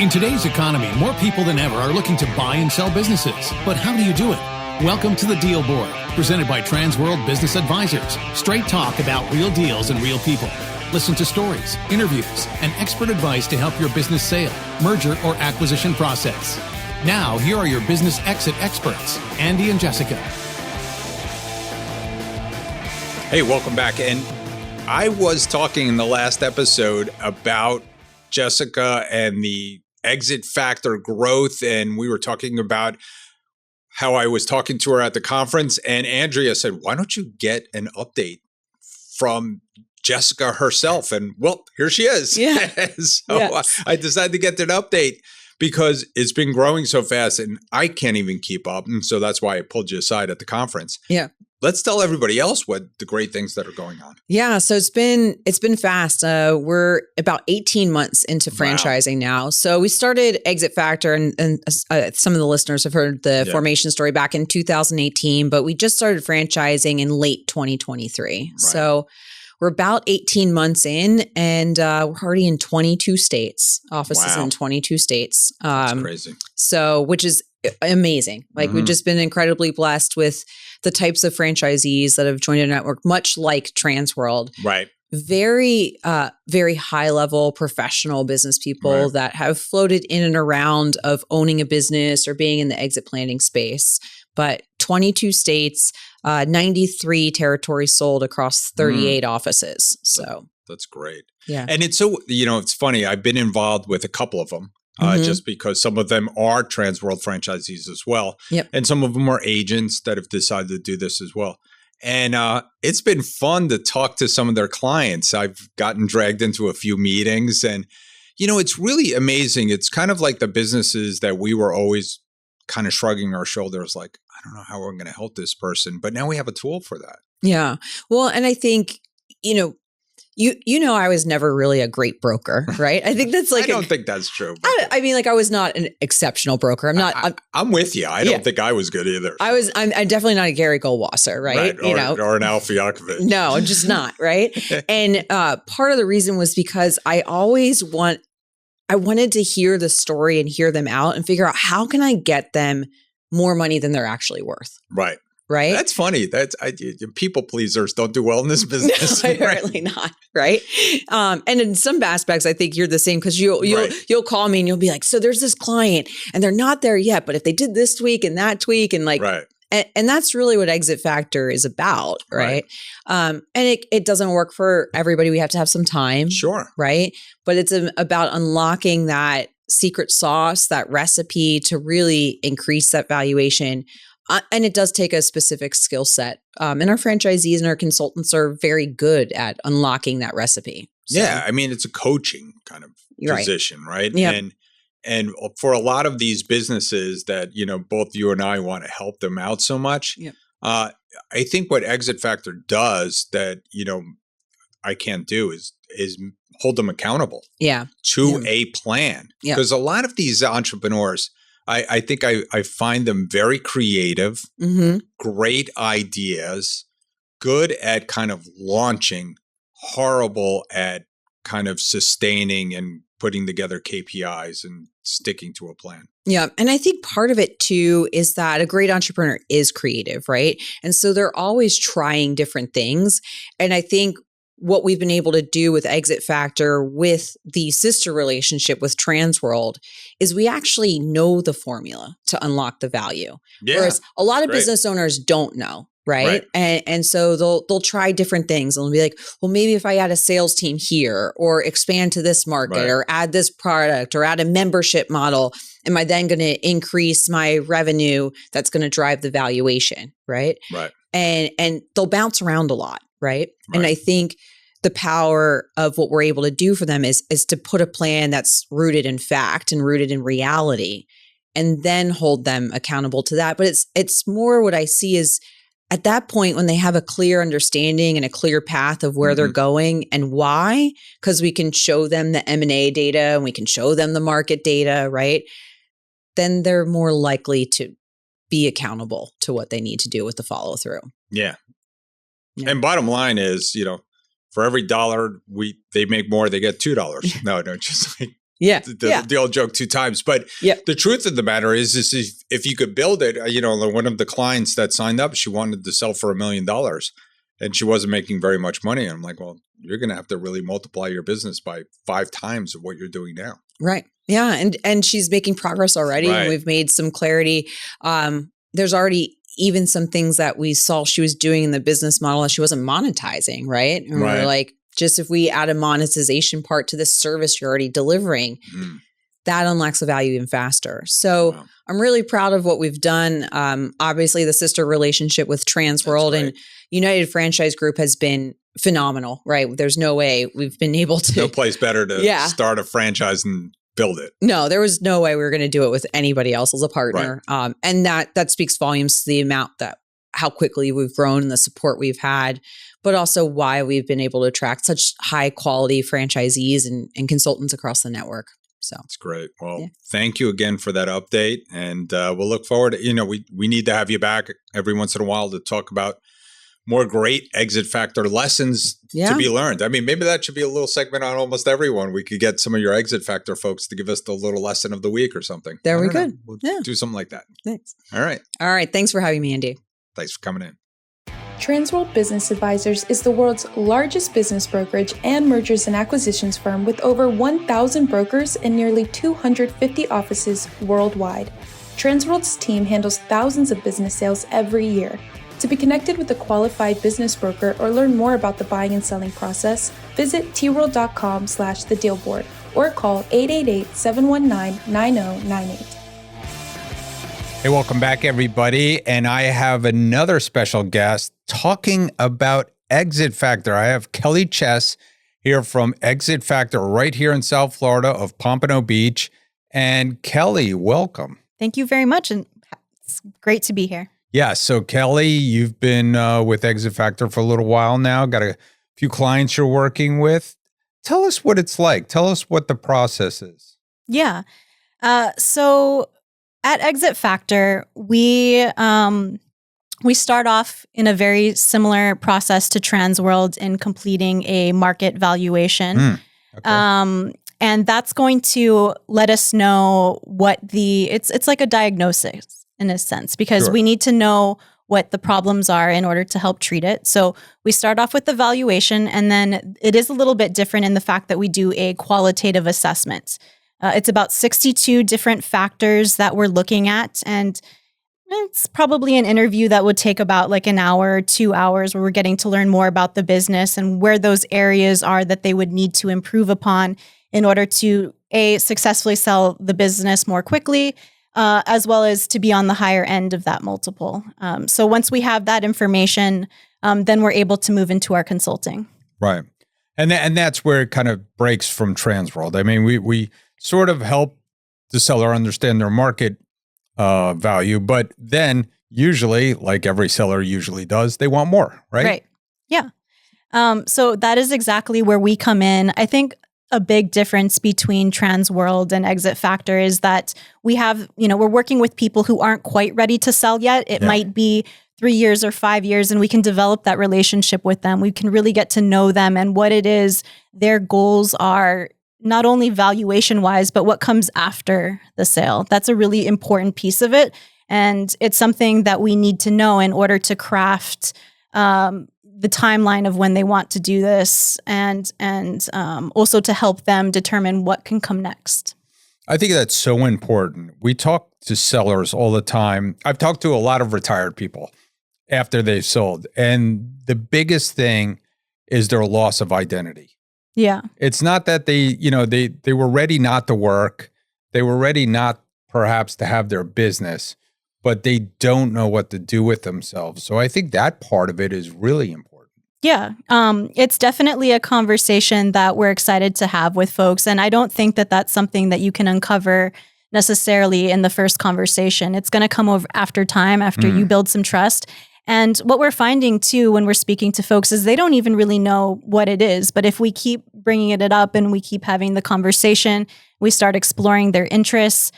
In today's economy, more people than ever are looking to buy and sell businesses. But how do you do it? Welcome to the Deal Board, presented by Transworld Business Advisors. Straight talk about real deals and real people. Listen to stories, interviews, and expert advice to help your business sale, merger, or acquisition process. Now, here are your business exit experts, Andy and Jessica. Hey, welcome back. And I was talking in the last episode about Jessica and the exit factor growth, and we were talking about how I was talking to her at the conference, and Andrea said, why don't you get an update from Jessica herself? And well, here she is. Yeah. So yes. I decided to get that update because it's been growing so fast and I can't even keep up. And so that's why I pulled you aside at the conference. Yeah. Let's tell everybody else what the great things that are going on. Yeah. So it's been fast. We're about 18 months into franchising now. So we started Exit Factor and some of the listeners have heard the formation story back in 2018, but we just started franchising in late 2023. Right. So we're about 18 months in and we're already in 22 states, offices in 22 states. That's crazy. So, which is amazing. Like we've just been incredibly blessed with the types of franchisees that have joined our network, much like Transworld. Right. Very, very high level professional business people that have floated in and around of owning a business or being in the exit planning space. But 22 states, 93 territories sold across 38 offices. So that's great. Yeah. And it's so, it's funny. I've been involved with a couple of them. Just because some of them are Transworld franchisees as well. Yep. And some of them are agents that have decided to do this as well. And it's been fun to talk to some of their clients. I've gotten dragged into a few meetings and, it's really amazing. It's kind of like the businesses that we were always kind of shrugging our shoulders like, I don't know how we're going to help this person. But now we have a tool for that. Yeah. Well, and I think, I was never really a great broker, right? I think that's like I don't think that's true. I mean, like I was not an exceptional broker. I'm not. I'm with you. I don't think I was good either. I'm definitely not a Gary Goldwasser, right? Or an Alf Yakovich. No, I'm just not, right? And part of the reason was because I wanted to hear the story and hear them out and figure out how can I get them more money than they're actually worth. Right. Right. That's funny. People pleasers don't do well in this business. No, apparently not. Right. And in some aspects, I think you're the same because you'll call me and you'll be like, so there's this client and they're not there yet, but if they did this tweak and that tweak and like, and that's really what Exit Factor is about. Right. And it doesn't work for everybody. We have to have some time. Sure. Right. But it's about unlocking that secret sauce, that recipe to really increase that valuation. And it does take a specific skill set. And our franchisees and our consultants are very good at unlocking that recipe. So, yeah. I mean, it's a coaching kind of position, right? Yep. And for a lot of these businesses that, both you and I want to help them out so much, I think what Exit Factor does that, I can't do is hold them accountable to a plan. Because a lot of these entrepreneurs, I think I find them very creative, great ideas, good at kind of launching, horrible at kind of sustaining and putting together KPIs and sticking to a plan. Yeah. And I think part of it too is that a great entrepreneur is creative, right? And so they're always trying different things. And I think what we've been able to do with Exit Factor with the sister relationship with Transworld is we actually know the formula to unlock the value. Yeah, whereas a lot of business owners don't know. Right. And so they'll try different things and they'll be like, well, maybe if I add a sales team here or expand to this market or add this product or add a membership model, am I then going to increase my revenue that's going to drive the valuation? Right. And they'll bounce around a lot. Right. And I think the power of what we're able to do for them is to put a plan that's rooted in fact and rooted in reality and then hold them accountable to that. But it's more what I see is at that point when they have a clear understanding and a clear path of where they're going and why, because we can show them the M&A data and we can show them the market data, right? Then they're more likely to be accountable to what they need to do with the follow through. Yeah. And bottom line is, for every dollar they make more, they get $2. No, just like the old joke 2 times. But the truth of the matter is if you could build it, one of the clients that signed up, she wanted to sell for $1 million and she wasn't making very much money. And I'm like, well, you're going to have to really multiply your business by 5 times of what you're doing now. Right. Yeah. And she's making progress already. Right. And we've made some clarity. There's already even some things that we saw she was doing in the business model that she wasn't monetizing. Right. And we're like, just if we add a monetization part to this service you're already delivering, that unlocks the value even faster. So I'm really proud of what we've done. Obviously, the sister relationship with Transworld and United Franchise Group has been phenomenal, right? There's no way we've been able to. No place better to start a franchise and build it. No, there was no way we were going to do it with anybody else as a partner. Right. And that speaks volumes to the amount how quickly we've grown and the support we've had, but also why we've been able to attract such high quality franchisees and consultants across the network. So that's great. Well, thank you again for that update. And we'll look forward to, we need to have you back every once in a while to talk about more great exit factor lessons to be learned. I mean, maybe that should be a little segment on almost everyone. We could get some of your exit factor folks to give us the little lesson of the week or something. There we go. We'll do something like that. Thanks. All right. Thanks for having me, Andy. Thanks for coming in. Transworld Business Advisors is the world's largest business brokerage and mergers and acquisitions firm with over 1,000 brokers and nearly 250 offices worldwide. Transworld's team handles thousands of business sales every year. To be connected with a qualified business broker or learn more about the buying and selling process, visit tworld.com/thedealboard or call 888-719-9098. Hey, welcome back, everybody. And I have another special guest talking about Exit Factor. I have Kelly Chess here from Exit Factor right here in South Florida of Pompano Beach. And Kelly, welcome. Thank you very much. And it's great to be here. Yeah. So Kelly, you've been with Exit Factor for a little while now. Got a few clients you're working with. Tell us what it's like. Tell us what the process is. Yeah. So at Exit Factor, we start off in a very similar process to Transworld in completing a market valuation. Okay. And that's going to let us know what it's like a diagnosis in a sense, because we need to know what the problems are in order to help treat it. So we start off with the valuation, and then it is a little bit different in the fact that we do a qualitative assessment. It's about 62 different factors that we're looking at, and it's probably an interview that would take about like an hour or 2 hours where we're getting to learn more about the business and where those areas are that they would need to improve upon in order to successfully sell the business more quickly, as well as to be on the higher end of that multiple. So once we have that information, then we're able to move into our consulting. Right. And that's where it kind of breaks from Transworld. I mean, we sort of help the seller understand their market value, but then usually, like every seller usually does, they want more, right? Right. Yeah. So that is exactly where we come in. I think a big difference between Transworld and Exit Factor is that we have, we're working with people who aren't quite ready to sell yet. It might be 3 years or 5 years, and we can develop that relationship with them. We can really get to know them and what it is their goals are, not only valuation wise, but what comes after the sale. That's a really important piece of it. And it's something that we need to know in order to craft the timeline of when they want to do this, and also to help them determine what can come next. I think that's so important. We talk to sellers all the time. I've talked to a lot of retired people after they've sold, and the biggest thing is their loss of identity. Yeah. It's not that they were ready not to work. They were ready not perhaps to have their business, but they don't know what to do with themselves. So I think that part of it is really important. Yeah. It's definitely a conversation that we're excited to have with folks. And I don't think that that's something that you can uncover necessarily in the first conversation. It's going to come over after time, after you build some trust. And what we're finding too, when we're speaking to folks, is they don't even really know what it is. But if we keep bringing it up and we keep having the conversation, we start exploring their interests,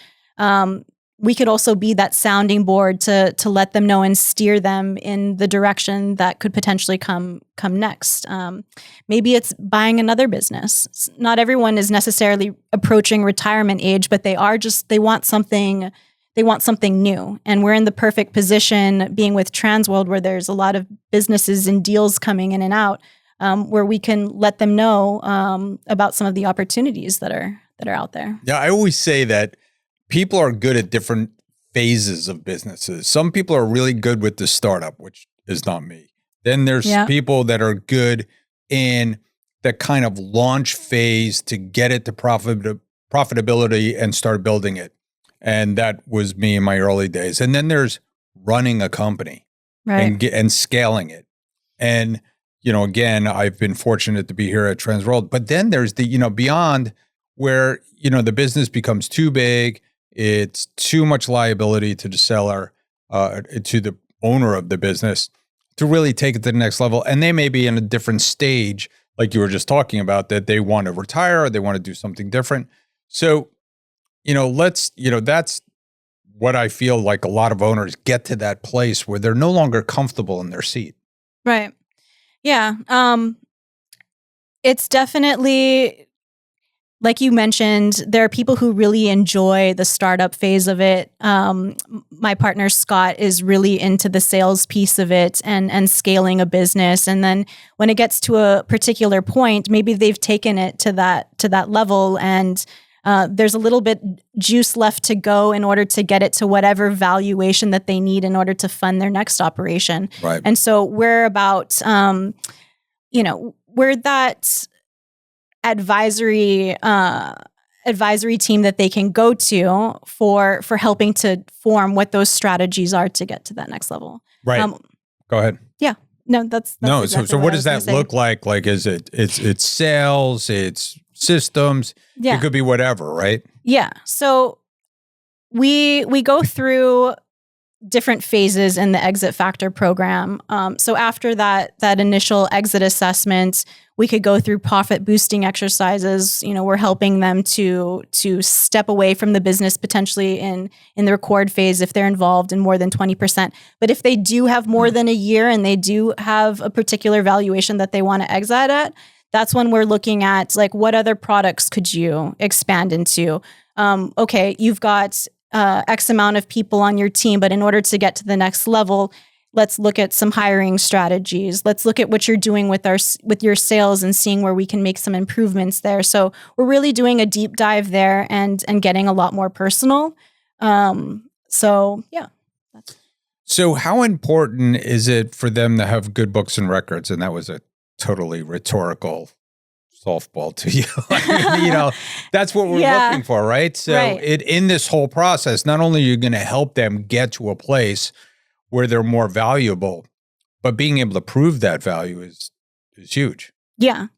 we could also be that sounding board to let them know and steer them in the direction that could potentially come next. Maybe it's buying another business. Not everyone is necessarily approaching retirement age, but they want something new. And we're in the perfect position being with Transworld, where there's a lot of businesses and deals coming in and out, where we can let them know about some of the opportunities that are out there. Yeah, I always say that people are good at different phases of businesses. Some people are really good with the startup, which is not me. Then there's people that are good in the kind of launch phase to get it to profitability and start building it. And that was me in my early days. And then there's running a company and scaling it. And, again, I've been fortunate to be here at Transworld. But then there's the, beyond where, the business becomes too big. It's too much liability to the seller, to the owner of the business to really take it to the next level. And they may be in a different stage, like you were just talking about, that they want to retire or they want to do something different. So, that's what I feel like a lot of owners get to that place where they're no longer comfortable in their seat. Right. Yeah. It's definitely, like you mentioned, there are people who really enjoy the startup phase of it. My partner, Scott, is really into the sales piece of it and scaling a business. And then when it gets to a particular point, maybe they've taken it to that level, and there's a little bit juice left to go in order to get it to whatever valuation that they need in order to fund their next operation. Right. And so we're about, we're that advisory team that they can go to for helping to form what those strategies are to get to that next level. Right. Go ahead. Yeah. No, that's no. Exactly so what does that look like? Like, is it's sales, it's systems. Yeah. It could be whatever, right? Yeah. So we go through different phases in the exit factor program. So after that initial exit assessment, we could go through profit boosting exercises. We're helping them to step away from the business potentially in the record phase if they're involved in more than 20%. But if they do have more than a year and they do have a particular valuation that they want to exit at, that's when we're looking at, like, what other products could you expand into? Okay, you've got X amount of people on your team, but in order to get to the next level, let's look at some hiring strategies. Let's look at what you're doing with your sales and seeing where we can make some improvements there. So we're really doing a deep dive there and getting a lot more personal. So yeah. So how important is it for them to have good books and records? And that was a totally rhetorical softball to you. I mean, that's what we're looking for, right? So in this whole process, not only are you going to help them get to a place where they're more valuable, but being able to prove that value is huge. Yeah.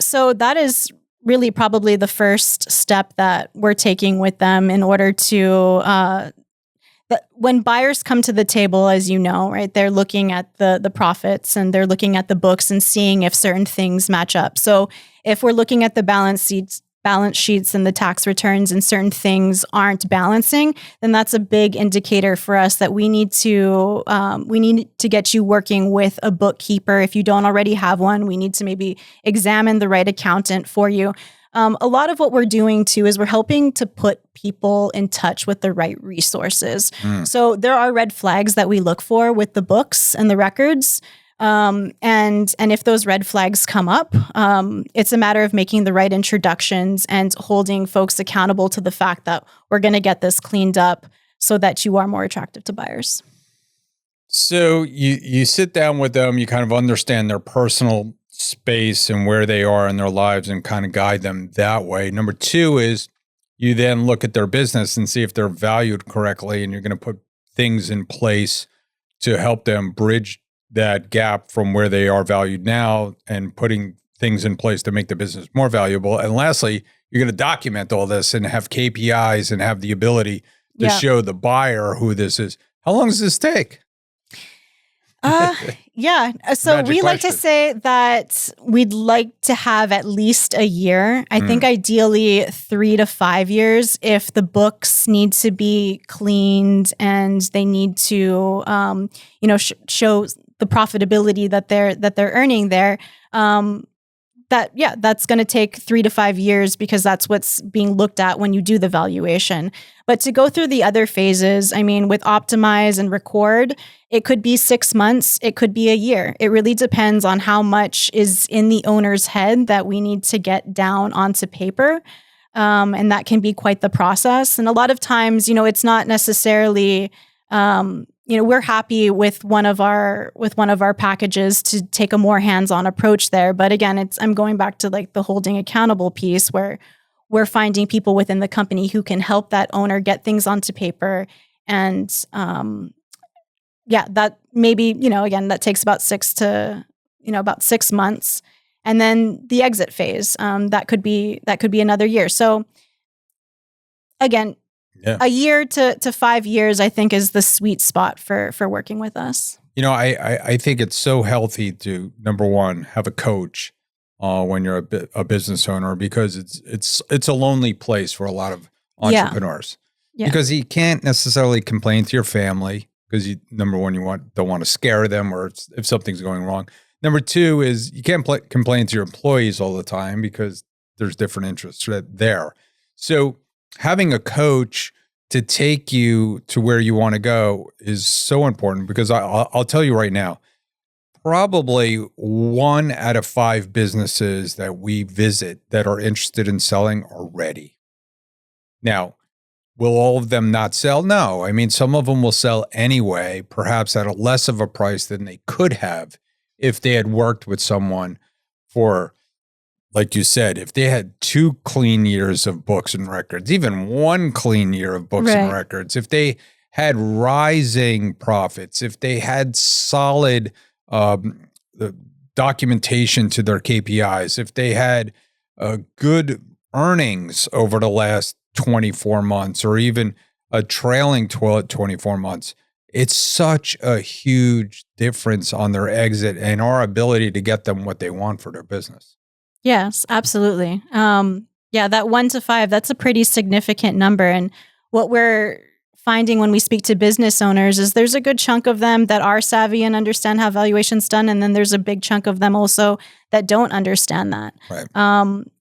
So that is really probably the first step that we're taking with them in order to when buyers come to the table, as you know, right, they're looking at the profits and they're looking at the books and seeing if certain things match up. So if we're looking at the balance sheets and the tax returns and certain things aren't balancing, then that's a big indicator for us that we need to get you working with a bookkeeper. If you don't already have one, we need to maybe examine the right accountant for you. A lot of what we're doing too is we're helping to put people in touch with the right resources. So there are red flags that we look for with the books and the records. And if those red flags come up, it's a matter of making the right introductions and holding folks accountable to the fact that we're going to get this cleaned up so that you are more attractive to buyers. So you sit down with them, you kind of understand their personal space and where they are in their lives and kind of guide them that way. Number two is you then look at their business and see if they're valued correctly, and you're going to put things in place to help them bridge that gap from where they are valued now and putting things in place to make the business more valuable. And lastly, you're going to document all this and have KPIs and have the ability to show the buyer who this is. How long does this take? Yeah. So Magic we like to question. say that we'd like to have at least a year. I think ideally 3 to 5 years if the books need to be cleaned and they need to, show the profitability that they're earning there. That's going to take 3 to 5 years because that's what's being looked at when you do the valuation. But to go through the other phases, I mean, with optimize and record, it could be 6 months, it could be a year. It really depends on how much is in the owner's head that we need to get down onto paper. And that can be quite the process. And a lot of times, it's not necessarily, we're happy with one of our packages to take a more hands-on approach there. But again, I'm going back to like the holding accountable piece where we're finding people within the company who can help that owner get things onto paper. And that maybe, again, that takes about 6 months. And then the exit phase, that could be another year. So again, a year to 5 years, I think, is the sweet spot for working with us. I think it's so healthy to, number one, have a coach when you're a business owner, because it's a lonely place for a lot of entrepreneurs. Yeah. Because you can't necessarily complain to your family because number one, don't want to scare them or if something's going wrong. Number two is you can't complain to your employees all the time because there's different interests there. So having a coach to take you to where you want to go is so important, because I'll tell you right now, probably 1 out of 5 businesses that we visit that are interested in selling are ready. Now, will all of them not sell? No. I mean, some of them will sell anyway, perhaps at a less of a price than they could have if they had worked with someone for, like you said, if they had 2 clean years of books and records, even 1 clean year of books and records, if they had rising profits, if they had solid documentation to their KPIs, if they had good earnings over the last 24 months or even a trailing 24 months, it's such a huge difference on their exit and our ability to get them what they want for their business. Yes, absolutely. That 1 to 5, that's a pretty significant number. And what we're finding when we speak to business owners is there's a good chunk of them that are savvy and understand how valuation's done. And then there's a big chunk of them also that don't understand that. Right.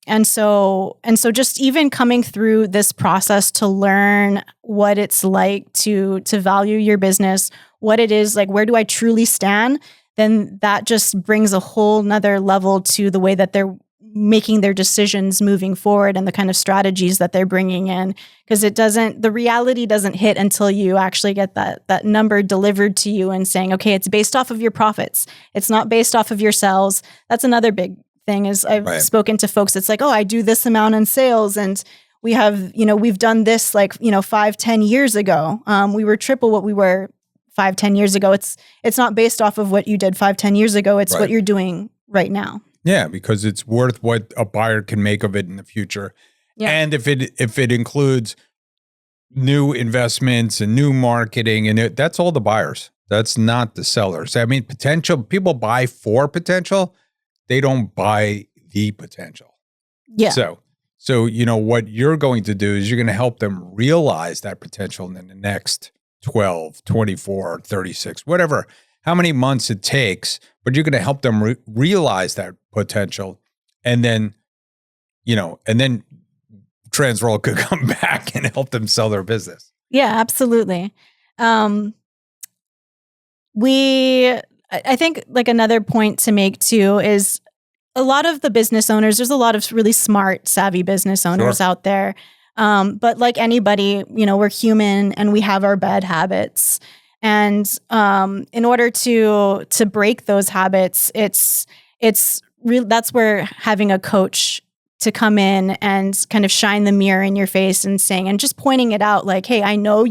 And so just even coming through this process to learn what it's like to value your business, what it is, like, where do I truly stand? Then that just brings a whole nother level to the way that they're making their decisions moving forward and the kind of strategies that they're bringing in, because the reality doesn't hit until you actually get that number delivered to you and saying, okay, it's based off of your profits. It's not based off of your sales. That's another big thing is I've spoken to folks. It's like, oh, I do this amount in sales and we have, we've done this 5-10 years ago. We were triple what we were 5-10 years ago. It's not based off of what you did 5-10 years ago. It's what you're doing right now. Yeah, because it's worth what a buyer can make of it in the future. Yeah. And if it includes new investments and new marketing, and that's all the buyers. That's not the sellers. I mean, potential people buy for potential. They don't buy the potential. Yeah. So what you're going to do is you're going to help them realize that potential in the next 12, 24, 36, whatever, how many months it takes, but you're going to help them realize that potential. And then Transworld could come back and help them sell their business. Yeah, absolutely. I think like another point to make too is a lot of the business owners, there's a lot of really smart, savvy business owners out there. But like anybody, we're human and we have our bad habits. And in order to break those habits, it's that's where having a coach to come in and kind of shine the mirror in your face and saying, and just pointing it out like, hey, I know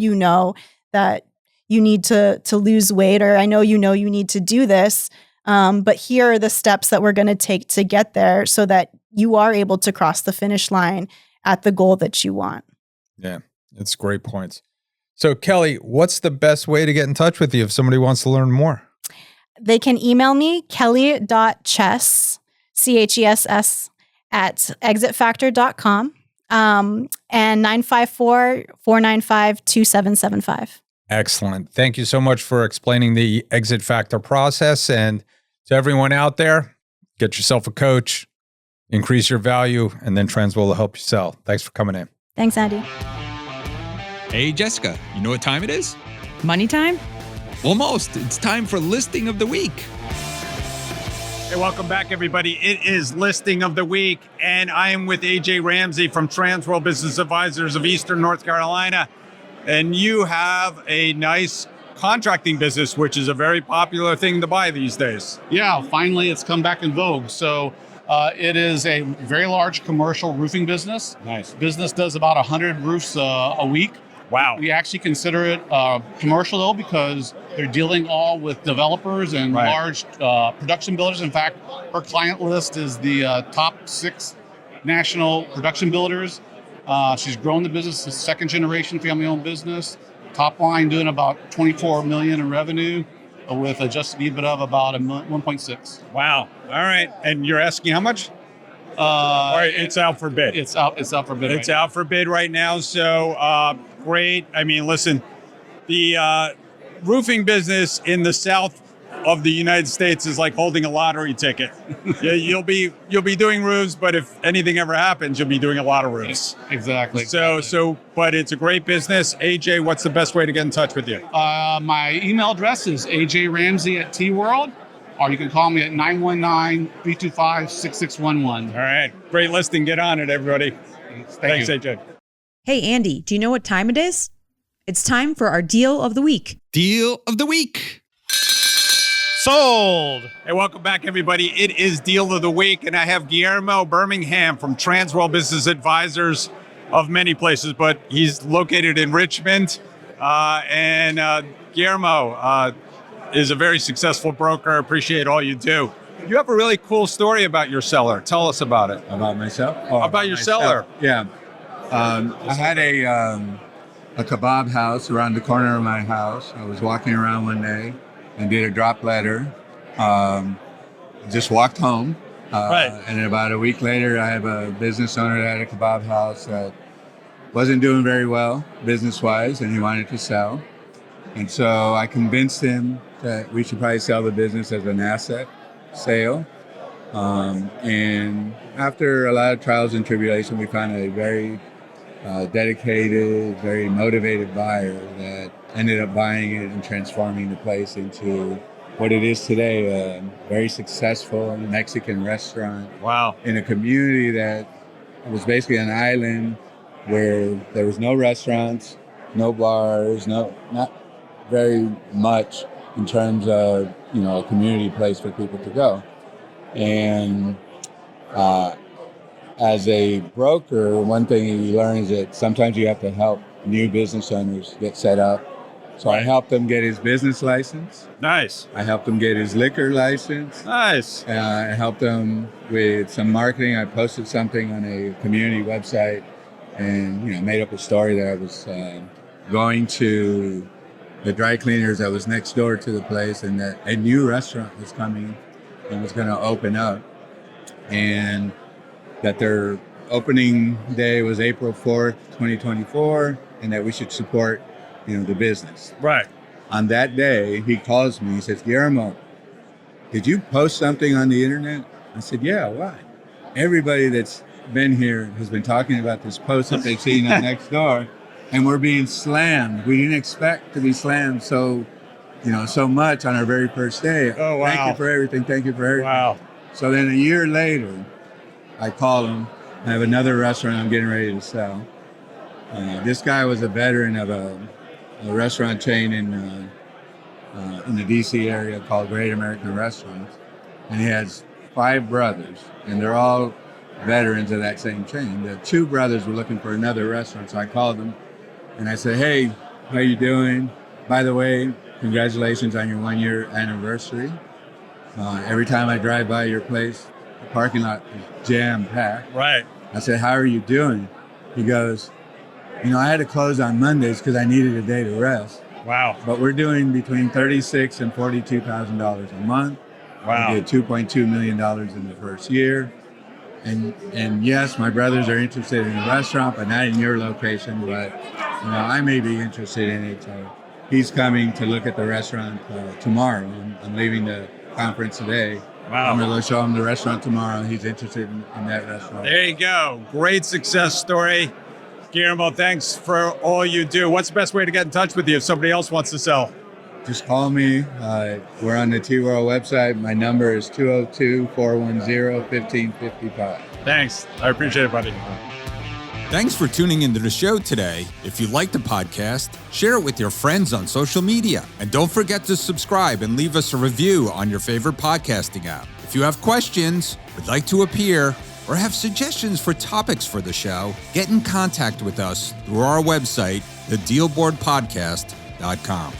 that you need to lose weight, or I know you need to do this. But here are the steps that we're going to take to get there so that you are able to cross the finish line at the goal that you want. Yeah, it's great points. So Kelly, what's the best way to get in touch with you if somebody wants to learn more? they can email me, kelly.chess, CHESS, at exitfactor.com, and 954-495-2775. Excellent. Thank you so much for explaining the exit factor process. And to everyone out there, get yourself a coach, increase your value, and then Transworld will help you sell. Thanks for coming in. Thanks, Andy. Hey, Jessica, you know what time it is? Money time? Almost. It's time for listing of the week. Hey, welcome back, everybody. It is listing of the week, and I am with AJ Ramsey from Transworld Business Advisors of Eastern North Carolina. And you have a nice contracting business, which is a very popular thing to buy these days. Yeah, finally it's come back in vogue. So it is a very large commercial roofing business. Nice. Business does about 100 roofs a week. Wow. We actually consider it commercial though, because they're dealing all with developers and large production builders. In fact, her client list is the top 6 national production builders. She's grown the business, it's a second generation family-owned business. Top line doing about $24 million in revenue with adjusted EBITDA of about 1.6. Wow. All right. And you're asking how much? All right, it's out for bid. It's out for bid. It's out for bid right now. So great. I mean, listen, the roofing business in the south of the United States is like holding a lottery ticket. You'll be doing roofs, but if anything ever happens, you'll be doing a lot of roofs. Exactly. But it's a great business. AJ, what's the best way to get in touch with you? My email address is ajramsey@tworld, or you can call me at 919-325-6611. All right. Great listing. Get on it, everybody. Thanks, you. AJ. Hey, Andy, do you know what time it is? It's time for our deal of the week. Deal of the week. Sold. Hey, welcome back, everybody. It is Deal of the Week, and I have Guillermo Birmingham from Transworld Business Advisors of many places, but he's located in Richmond. Guillermo is a very successful broker. Appreciate all you do. You have a really cool story about your seller. Tell us about it. About myself? About your seller. Yeah. I had a kebab house around the corner of my house. I was walking around one day and did a drop letter. Just walked home. And then about a week later, I have a business owner that had a kebab house that wasn't doing very well business-wise, and he wanted to sell. And so I convinced him that we should probably sell the business as an asset sale. And after a lot of trials and tribulation, we found a very dedicated, very motivated buyer that ended up buying it and transforming the place into what it is today, a very successful Mexican restaurant. Wow. In a community that was basically an island where there was no restaurants, no bars, not very much in terms of, a community place for people to go. And as a broker, one thing you learn is that sometimes you have to help new business owners get set up. So I helped him get his business license. Nice. I helped him get his liquor license. Nice. I helped him with some marketing. I posted something on a community website and, made up a story that I was going to the dry cleaners that was next door to the place, and that a new restaurant was coming and was going to open up, and that their opening day was April 4th, 2024, and that we should support, the business. Right. On that day, he calls me, he says, Guillermo, did you post something on the internet? I said, yeah, why? Everybody that's been here has been talking about this post that they've seen at next door, and we're being slammed. We didn't expect to be slammed so much on our very first day. Oh, wow. Thank you for everything. Thank you for everything. Wow. So then a year later, I call him. I have another restaurant I'm getting ready to sell. This guy was a veteran of a restaurant chain in the DC area called Great American Restaurants. And he has 5 brothers, and they're all veterans of that same chain. The 2 brothers were looking for another restaurant, so I called them and I said, hey, how you doing? By the way, congratulations on your 1-year anniversary. Every time I drive by your place, the parking lot is jam-packed. Right. I said, how are you doing? He goes, I had to close on Mondays because I needed a day to rest. Wow. But we're doing between $36,000 and $42,000 a month. Wow. We did $2.2 million in the first year. And yes, my brothers are interested in a restaurant, but not in your location. But I may be interested in it. So he's coming to look at the restaurant tomorrow. I'm leaving the conference today. Wow. I'm going to show him the restaurant tomorrow. He's interested in that restaurant. There you go. Great success story. Guillermo, thanks for all you do. What's the best way to get in touch with you if somebody else wants to sell? Just call me. We're on the T-World website. My number is 202-410-1555. Thanks. I appreciate it, buddy. Thanks for tuning into the show today. If you like the podcast, share it with your friends on social media. And don't forget to subscribe and leave us a review on your favorite podcasting app. If you have questions, would like to appear, or have suggestions for topics for the show, get in contact with us through our website, thedealboardpodcast.com.